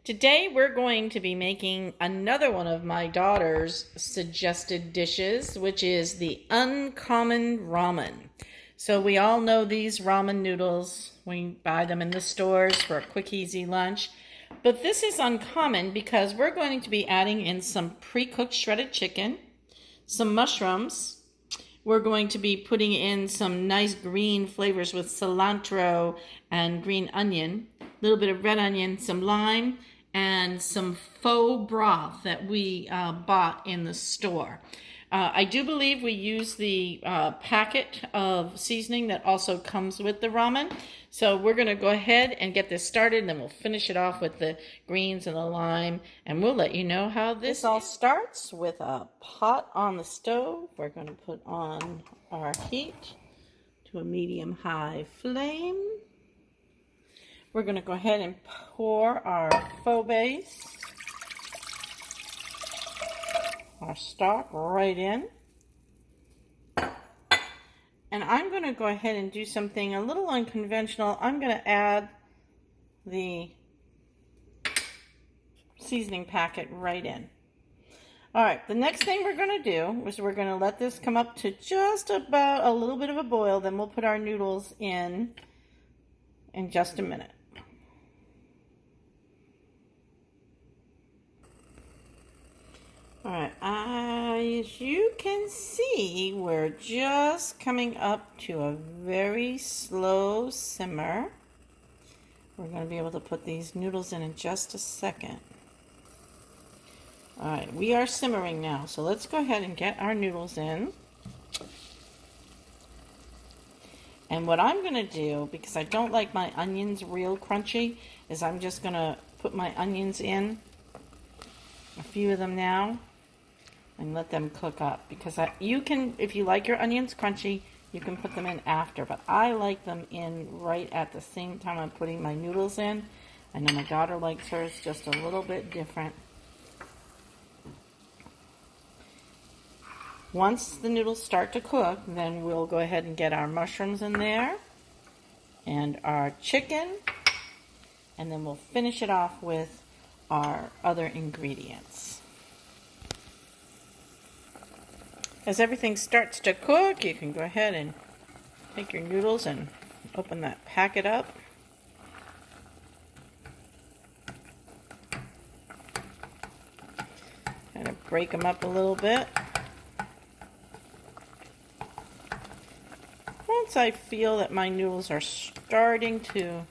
Today we're going to be making another one of my daughter's suggested dishes, which is the uncommon ramen. So we all know these ramen noodles. We buy them in the stores for a quick, easy lunch. But this is uncommon because we're going to be adding in some pre-cooked shredded chicken, some mushrooms. We're going to be putting in some nice green flavors with cilantro and green onion, a little bit of red onion, some lime, and some faux broth that we bought in the store. I do believe we use the packet of seasoning that also comes with the ramen. So we're going to go ahead and get this started, and then we'll finish it off with the greens and the lime, and we'll let you know how this all starts with a pot on the stove. We're going to put on our heat to a medium-high flame. We're going to go ahead and pour our faux base, our stock right in. And I'm going to go ahead and do something a little unconventional. I'm going to add the seasoning packet right in. All right, the next thing we're going to do is we're going to let this come up to just about a little bit of a boil. Then we'll put our noodles in just a minute. All right, as you can see, we're just coming up to a very slow simmer. We're going to be able to put these noodles in just a second. All right, we are simmering now, so let's go ahead and get our noodles in. And what I'm going to do, because I don't like my onions real crunchy, is I'm just going to put my onions in, a few of them now, and let them cook up. Because you can, if you like your onions crunchy, you can put them in after. But I like them in right at the same time I'm putting my noodles in. I know my daughter likes hers just a little bit different. Once the noodles start to cook, then we'll go ahead and get our mushrooms in there and our chicken, and then we'll finish it off with our other ingredients. As everything starts to cook, you can go ahead and take your noodles and open that packet up. Kind of break them up a little bit. Once I feel that my noodles are starting to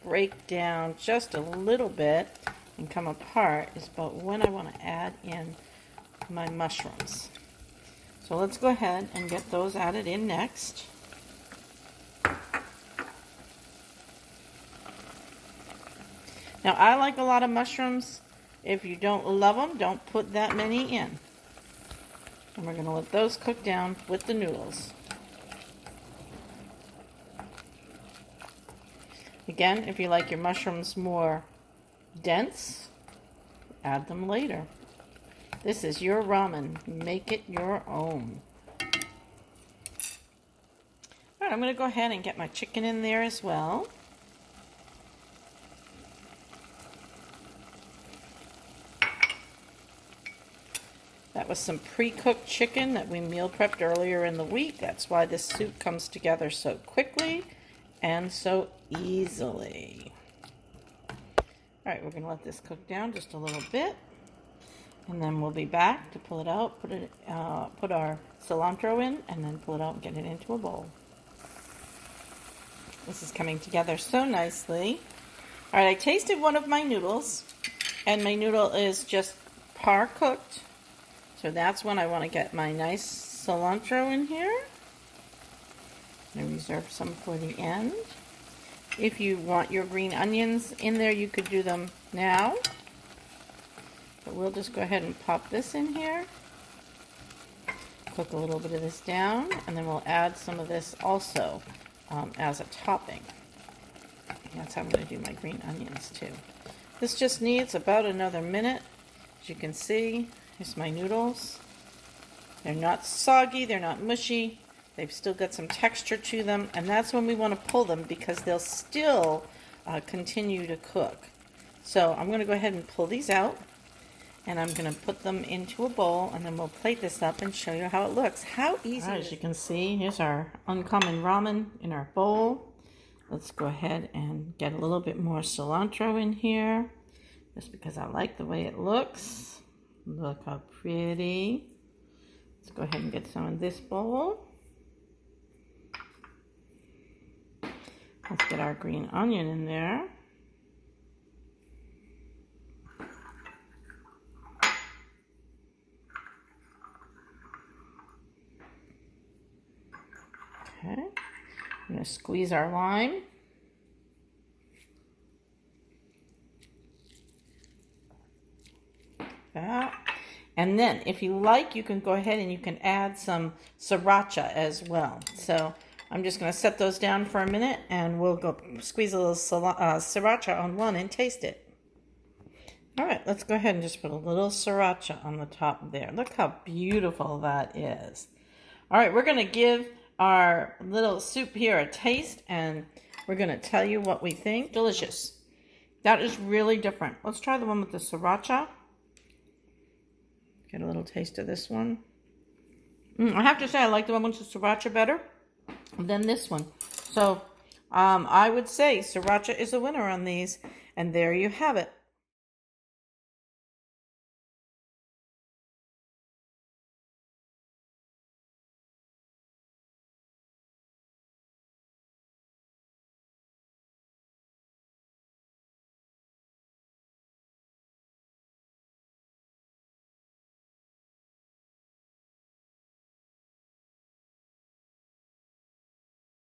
break down just a little bit and come apart is about when I want to add in my mushrooms. So let's go ahead and get those added in next. Now I like a lot of mushrooms. If you don't love them, don't put that many in. And we're going to let those cook down with the noodles. Again, if you like your mushrooms more dense, add them later. This is your ramen. Make it your own. All right, I'm going to go ahead and get my chicken in there as well. That was some pre-cooked chicken that we meal prepped earlier in the week. That's why this soup comes together so quickly and so easily. All right, we're going to let this cook down just a little bit, and then we'll be back to pull it out, put our cilantro in, and then pull it out and get it into a bowl. This is coming together so nicely. All right, I tasted one of my noodles, and my noodle is just par cooked. So that's when I want to get my nice cilantro in here. I reserve some for the end. If you want your green onions in there, you could do them now. But we'll just go ahead and pop this in here. Cook a little bit of this down, and then we'll add some of this also as a topping. And that's how I'm going to do my green onions too. This just needs about another minute. As you can see, here's my noodles. They're not soggy, they're not mushy. They've still got some texture to them, and that's when we want to pull them because they'll still continue to cook. So I'm going to go ahead and pull these out, and I'm going to put them into a bowl, and then we'll plate this up and show you how it looks. How easy. As you can see, here's our uncommon ramen in our bowl. Let's go ahead and get a little bit more cilantro in here, just because I like the way it looks. Look how pretty. Let's go ahead and get some in this bowl. Let's get our green onion in there. Okay, I'm going to squeeze our lime. That. And then, if you like, you can go ahead and you can add some sriracha as well. So I'm just going to set those down for a minute, and we'll go squeeze a little sriracha on one and taste it. All right, let's go ahead and just put a little sriracha on the top there. Look how beautiful that is. All right, we're going to give our little soup here a taste, and we're going to tell you what we think. Delicious. That is really different. Let's try the one with the sriracha. Get a little taste of this one. I have to say I like the one with the sriracha better than this one. So I would say sriracha is a winner on these, and there you have it.